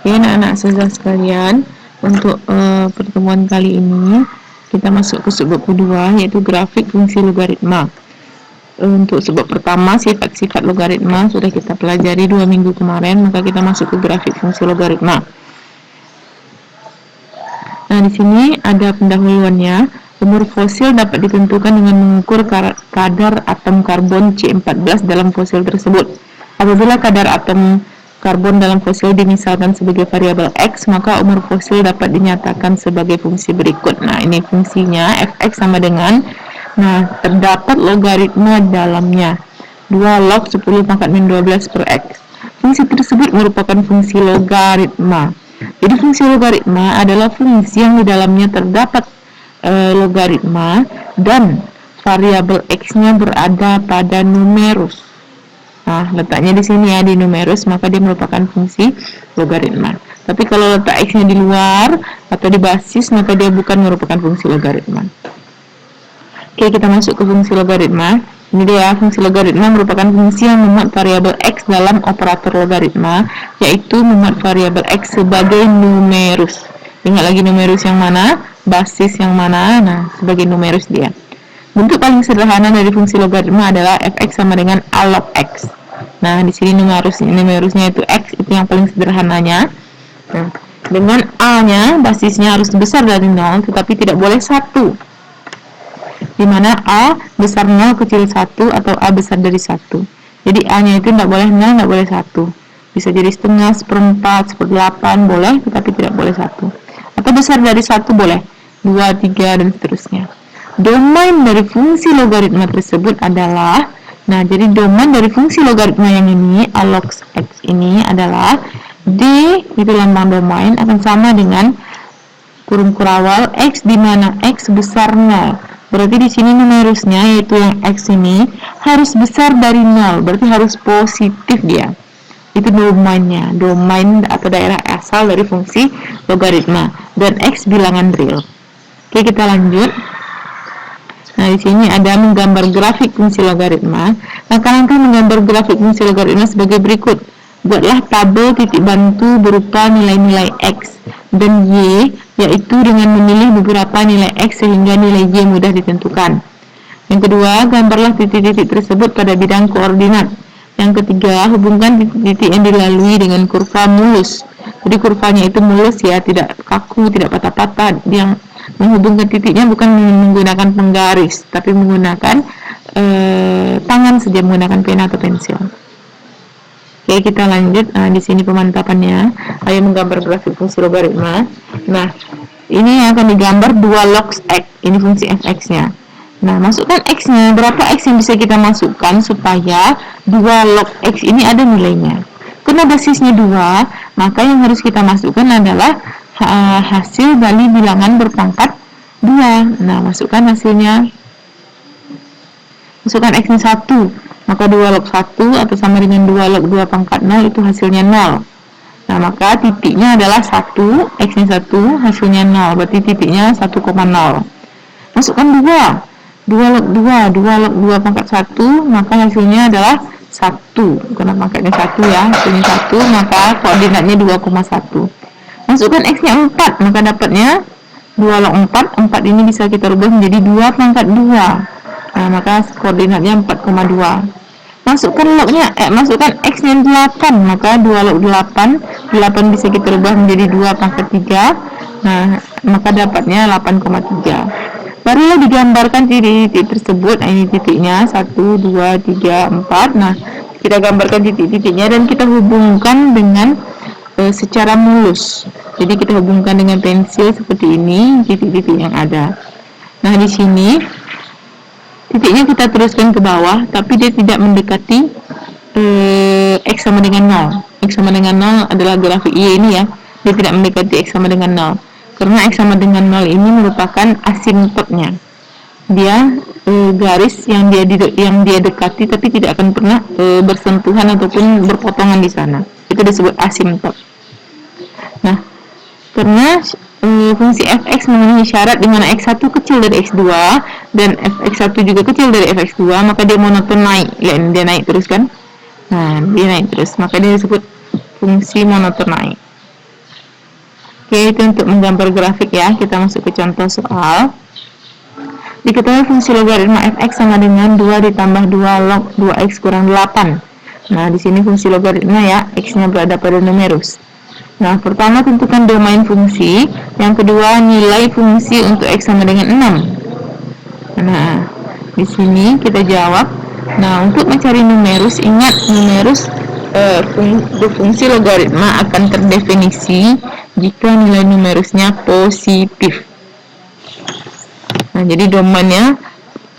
Oke, anak-anak siswa sekalian, untuk pertemuan kali ini kita masuk ke subbab kedua, yaitu grafik fungsi logaritma. Untuk subbab pertama, sifat-sifat logaritma sudah kita pelajari 2 minggu kemarin, maka kita masuk ke grafik fungsi logaritma. Nah, di sini ada pendahuluannya. Umur fosil dapat ditentukan dengan mengukur kadar atom karbon C14 dalam fosil tersebut. Apabila kadar atom karbon dalam fosil dimisalkan sebagai variabel X, maka umur fosil dapat dinyatakan sebagai fungsi berikut. Nah, ini fungsinya fx sama dengan, terdapat logaritma dalamnya 2 log 10 pangkat min 12 per X. Fungsi tersebut merupakan fungsi logaritma. Jadi fungsi logaritma adalah fungsi yang di dalamnya terdapat logaritma dan variabel X-nya berada pada numerus. Nah, letaknya di sini ya, di numerus, maka dia merupakan fungsi logaritma. Tapi kalau letak X-nya di luar atau di basis, maka dia bukan merupakan fungsi logaritma. Oke, kita masuk ke fungsi logaritma. Ini dia, fungsi logaritma merupakan fungsi yang memuat variabel X dalam operator logaritma, yaitu memuat variabel X sebagai numerus. Ingat lagi numerus yang mana, basis yang mana, sebagai numerus dia. Bentuk paling sederhana dari fungsi logaritma adalah fx sama dengan a log x. Nah, di sini numerusnya itu x, itu yang paling sederhananya. Nah, dengan a-nya, basisnya harus besar dari 0, tetapi tidak boleh 1. Dimana a besar 0 kecil 1 atau a besar dari 1. Jadi a-nya itu tidak boleh 0, tidak boleh 1. Bisa jadi setengah, seperempat, 1/8 boleh, tetapi tidak boleh 1. Atau besar dari 1 boleh, 2, 3, dan seterusnya. Domain dari fungsi logaritma tersebut adalah, jadi domain dari fungsi logaritma yang ini, a log x ini adalah d, itu lambang domain, akan sama dengan kurung kurawal x di mana x besar 0. Berarti di sini numerusnya, yaitu yang x ini, harus besar dari 0, berarti harus positif dia. Itu domainnya, domain atau daerah asal dari fungsi logaritma, dan x bilangan real. Oke, kita lanjut. Nah, di sini ada menggambar grafik fungsi logaritma. Langkah-langkah menggambar grafik fungsi logaritma sebagai berikut. Buatlah tabel titik bantu berupa nilai-nilai x dan y, yaitu dengan memilih beberapa nilai x sehingga nilai y mudah ditentukan. Yang kedua, gambarlah titik-titik tersebut pada bidang koordinat. Yang ketiga, hubungkan titik-titik yang dilalui dengan kurva mulus. Jadi kurvanya itu mulus ya, tidak kaku, tidak patah-patah. Yang menghubungkan titiknya bukan menggunakan penggaris, tapi menggunakan tangan saja, menggunakan pena atau pensil. Oke, kita lanjut. Nah, di sini pemantapannya. Ayo menggambar grafik fungsi logaritma. Nah, ini akan digambar 2 log x. Ini fungsi fx-nya. Nah, masukkan x-nya. Berapa x yang bisa kita masukkan supaya 2 log x ini ada nilainya? Karena basisnya 2, maka yang harus kita masukkan adalah hasil dari bilangan berpangkat 2. Nah, masukkan hasilnya. Masukkan x-nya 1. Maka 2 log 1 atau sama dengan 2 log 2 pangkat 0 itu hasilnya 0. Nah, maka titiknya adalah 1, x-nya 1, hasilnya 0. Berarti titiknya 1,0. Masukkan 2 log 2 pangkat 1, maka hasilnya adalah 1. Karena pangkatnya 1 ya, hasilnya 1, maka koordinatnya 2,1. Masukkan x-nya 4, maka dapatnya 2 log 4. 4 ini bisa kita rubah menjadi 2 pangkat 2. Nah, maka koordinatnya 4,2. Masukkan x-nya 8, maka 2 log 8 bisa kita rubah menjadi 2 pangkat 3. Nah, maka dapatnya 8,3. Barulah digambarkan titik-titik tersebut. Nah, ini titiknya 1, 2, 3, 4. Nah, kita gambarkan titik-titiknya dan kita hubungkan dengan secara mulus. Jadi kita hubungkan dengan pensil seperti ini titik-titik yang ada. Nah, di sini titiknya kita teruskan ke bawah, tapi dia tidak mendekati x sama dengan 0. X sama dengan 0 adalah grafik y ini ya. Dia tidak mendekati x sama dengan 0. Karena x sama dengan 0 ini merupakan asimptotnya. Dia garis yang dia dekati tapi tidak akan pernah bersentuhan ataupun berpotongan di sana. Itu disebut asimptot. Nah, karena fungsi fx memenuhi syarat di mana x1 kecil dari x2 dan fx1 juga kecil dari fx2, maka dia monoton naik. Lihat, dia naik terus kan? Nah, dia naik terus, maka dia disebut fungsi monoton naik. Oke, itu untuk menggambar grafik ya. Kita masuk ke contoh soal. Diketahui fungsi logaritma fx sama dengan 2 ditambah 2 log 2x kurang 8. Nah, di sini fungsi logaritma ya, x-nya berada pada numerus. Nah, pertama tentukan domain fungsi, yang kedua nilai fungsi untuk x sama dengan 6. Nah, di sini kita jawab. Nah, untuk mencari numerus, ingat numerus fungsi logaritma akan terdefinisi jika nilai numerusnya positif. Nah, jadi domainnya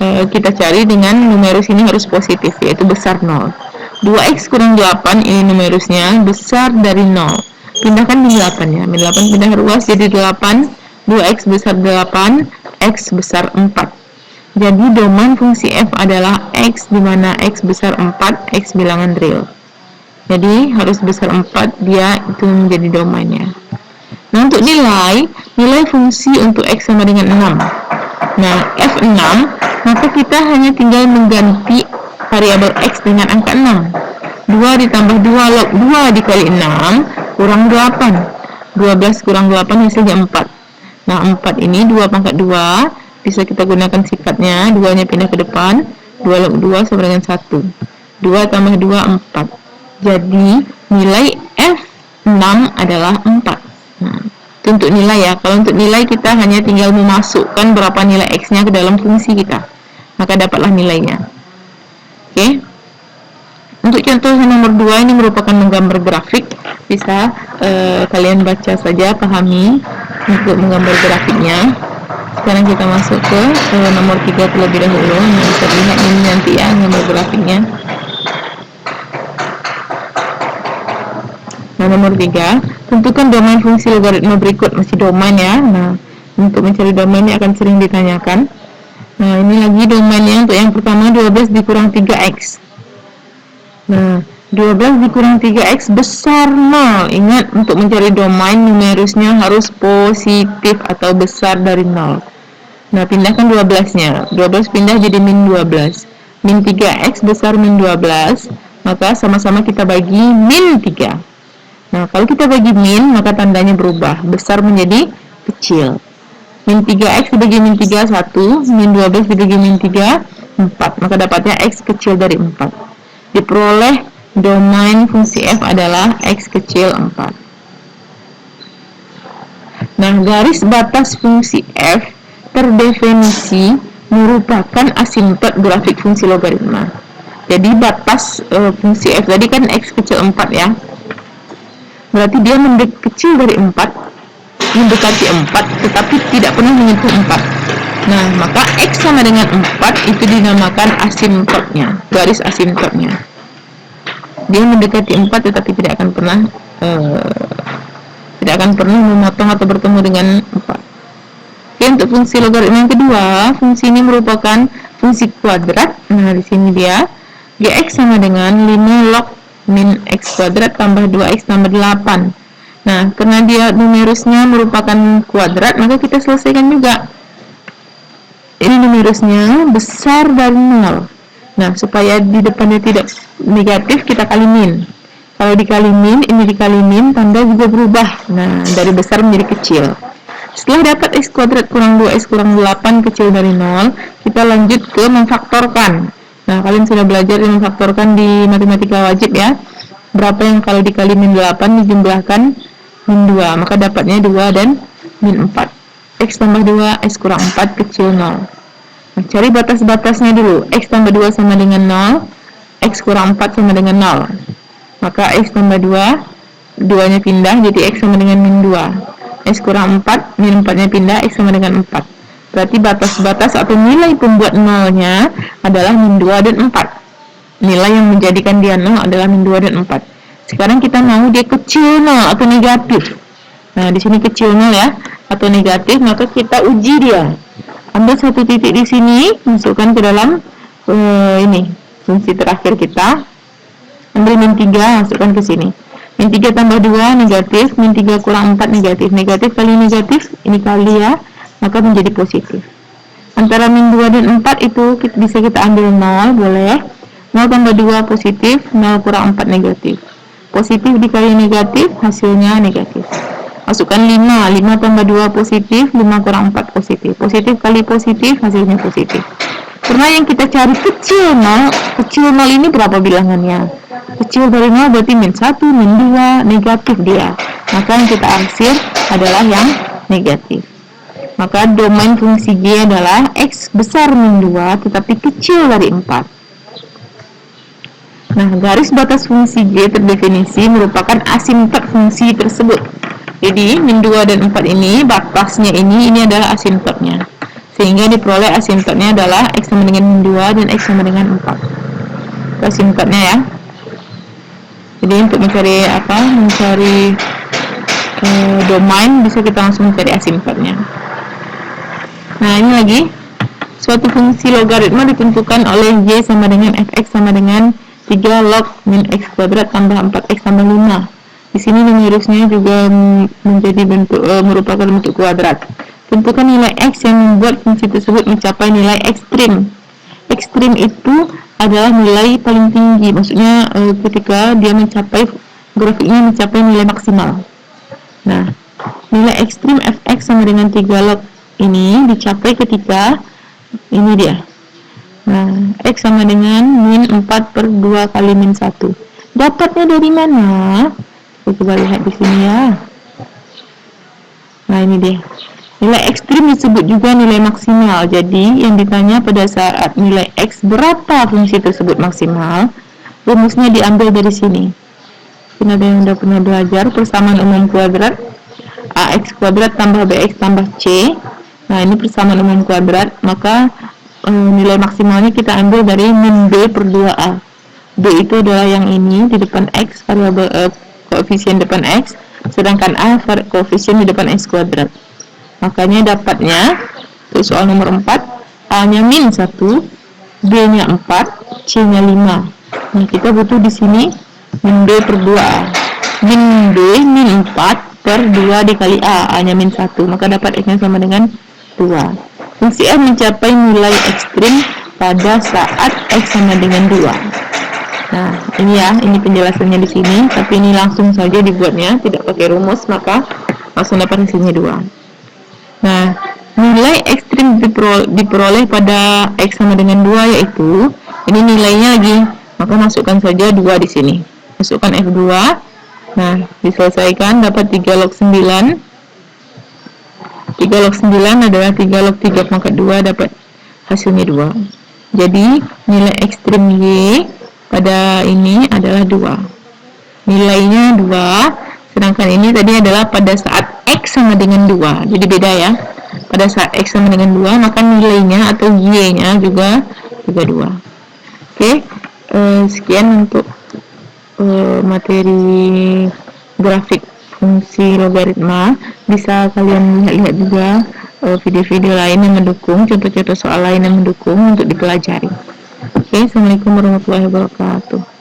kita cari dengan numerus ini harus positif, yaitu besar 0. 2x kurang 8 ini numerusnya besar dari 0. Pindahkan min 8 ya. Min 8 pindah ruas jadi 8. 2x besar 8, x besar 4. Jadi domain fungsi f adalah x, di mana x besar 4, x bilangan real. Jadi harus besar 4, dia itu menjadi domainnya. Nah, untuk nilai fungsi untuk x sama dengan 6. Nah, f6, maka kita hanya tinggal mengganti variabel x dengan angka 6. 2 ditambah 2 log 2 dikali 6 kurang 8. 12 kurang 8 hasilnya 4. Nah, 4 ini 2 pangkat 2, bisa kita gunakan sifatnya, 2-nya pindah ke depan, 2 log 2 sama dengan 1. 2 tambah 2, 4. Jadi, nilai F6 adalah 4. Nah, itu untuk nilai ya. Kalau untuk nilai kita hanya tinggal memasukkan berapa nilai X-nya ke dalam fungsi kita. Maka dapatlah nilainya. Oke. Untuk contoh nomor 2 ini merupakan menggambar grafik. Bisa kalian baca saja, pahami untuk menggambar grafiknya. Sekarang kita masuk ke nomor 3 terlebih dahulu. Nah, bisa dilihat ini nanti ya gambar grafiknya. Nah, nomor 3, tentukan domain fungsi logaritma berikut. Masih domain ya. Nah, untuk mencari domain ini akan sering ditanyakan. Nah, ini lagi domainnya. Untuk yang pertama 12 dikurang 3x. Nah, 12 dikurang 3x besar 0. Ingat, untuk mencari domain numerusnya harus positif atau besar dari 0. Nah, pindahkan 12-nya. 12 pindah jadi min 12. Min 3x besar min 12. Maka sama-sama kita bagi min 3. Nah, kalau kita bagi min, maka tandanya berubah. Besar menjadi kecil. Min 3x dibagi min 3, 1. Min 12 dibagi min 3, 4. Maka dapatnya x kecil dari 4. Diperoleh domain fungsi f adalah x kecil 4. Nah, garis batas fungsi f terdefinisi merupakan asimptot grafik fungsi logaritma. Jadi batas fungsi f tadi kan x kecil 4 ya. Berarti dia kecil dari 4, mendekati 4, tetapi tidak pernah menyentuh 4. Nah, maka x sama dengan 4 itu dinamakan asimptotnya, garis asimptotnya. Dia mendekati 4 tetapi tidak akan pernah memotong atau bertemu dengan 4. Oke, untuk fungsi logaritma yang kedua, fungsi ini merupakan fungsi kuadrat. Nah, di sini dia gx sama dengan 5 log min x kuadrat tambah 2x tambah 8. Nah, karena dia numerusnya merupakan kuadrat, maka kita selesaikan juga. Ini numerusnya besar dari 0. Nah, supaya di depannya tidak negatif, kita kali min. Kalau dikali min, ini dikali min, tanda juga berubah. Nah, dari besar menjadi kecil. Setelah dapat x kuadrat kurang 2x kurang 8 kecil dari 0, kita lanjut ke memfaktorkan. Nah, kalian sudah belajar memfaktorkan di matematika wajib ya. Berapa yang kalau dikali min 8 dijumlahkan min 2, maka dapatnya 2 dan min 4. X tambah 2, x kurang 4 kecil 0. Nah, cari batas-batasnya dulu. X tambah 2 sama dengan 0, x kurang 4 sama dengan 0. Maka x tambah 2, 2-nya pindah jadi x sama dengan min 2. X kurang 4, min 4-nya pindah, x sama dengan 4. Berarti batas-batas atau nilai pembuat 0-nya adalah min 2 dan 4. Nilai yang menjadikan dia 0 adalah min 2 dan 4. Sekarang kita mau dia kecil 0 atau negatif. Nah, di sini kecil 0 ya, atau negatif, maka kita uji dia. Ambil satu titik di sini, masukkan ke dalam ini, fungsi terakhir kita. Ambil min 3, masukkan ke sini. Min 3 tambah 2 negatif, min 3 kurang 4 negatif. Negatif kali negatif, ini kali ya, maka menjadi positif. Antara min 2 dan 4 itu bisa kita ambil 0, boleh. 0 tambah 2 positif, 0 kurang 4 negatif. Positif dikali negatif, hasilnya negatif. Masukkan 5 tambah 2 positif, 5 kurang 4 positif. Positif kali positif, hasilnya positif. Karena yang kita cari kecil 0, kecil 0 ini berapa bilangannya? Kecil dari 0 berarti min 1, min 2, negatif dia. Maka yang kita hasil adalah yang negatif. Maka domain fungsi G adalah X besar min 2 tetapi kecil dari 4. Nah, garis batas fungsi G terdefinisi merupakan asimptot fungsi tersebut. Jadi, min 2 dan 4 ini, batasnya ini adalah asimptotnya. Sehingga diperoleh asimptotnya adalah X sama dengan min 2 dan X sama dengan 4. Itu asimptotnya ya. Jadi, untuk mencari domain, bisa kita langsung mencari asimptotnya. Nah, ini lagi. Suatu fungsi logaritma ditentukan oleh Y sama dengan Fx sama dengan 3 log min X kuadrat tambah 4X tambah 5. Di sini rumusnya juga menjadi merupakan bentuk kuadrat. Tentukan nilai X yang membuat fungsi tersebut mencapai nilai ekstrim. Ekstrim itu adalah nilai paling tinggi, maksudnya ketika dia grafiknya mencapai nilai maksimal. Nah, nilai ekstrim Fx sama dengan 3 log ini dicapai ketika ini dia. Nah, X sama dengan min 4 per 2 kali min 1. Dapatnya dari mana? Kita coba lihat di sini ya. Nah, ini dia. Nilai ekstrim disebut juga nilai maksimal. Jadi, yang ditanya pada saat nilai X berapa fungsi tersebut maksimal, rumusnya diambil dari sini. Ini ada yang udah pernah belajar, persamaan umum kuadrat AX kuadrat tambah BX tambah C. Nah, ini persamaan umum kuadrat, maka nilai maksimalnya kita ambil dari min B per 2A. B itu adalah yang ini di depan X, variabel koefisien depan X, sedangkan A koefisien di depan X kuadrat. Makanya dapatnya, untuk soal nomor 4, A-nya min 1, B-nya 4, C-nya 5. Nah, kita butuh di sini min B per 2A. Min B, min 4 per 2 dikali A, A-nya min 1. Maka dapat X-nya sama dengan 2. Fungsi F mencapai nilai ekstrim pada saat X sama dengan 2. Nah, ini ya, ini penjelasannya di sini, tapi ini langsung saja dibuatnya, tidak pakai rumus, maka langsung dapat hasilnya 2. Nah, nilai ekstrim diperoleh pada X sama dengan 2 yaitu, ini nilainya lagi, maka masukkan saja 2 di sini. Masukkan F2. Nah, diselesaikan dapat 3 log 9. 3 log 9 adalah 3 log 3 pangkat 2, dapat hasilnya 2. Jadi nilai ekstrim Y pada ini adalah 2. Nilainya 2, sedangkan ini tadi adalah pada saat X sama dengan 2. Jadi beda ya. Pada saat X sama dengan 2, maka nilainya atau Y-nya juga 2. Oke, sekian untuk materi grafik fungsi logaritma. Bisa kalian lihat-lihat juga video-video lain yang mendukung, contoh-contoh soal lain yang mendukung untuk dipelajari. Oke, assalamualaikum warahmatullahi wabarakatuh.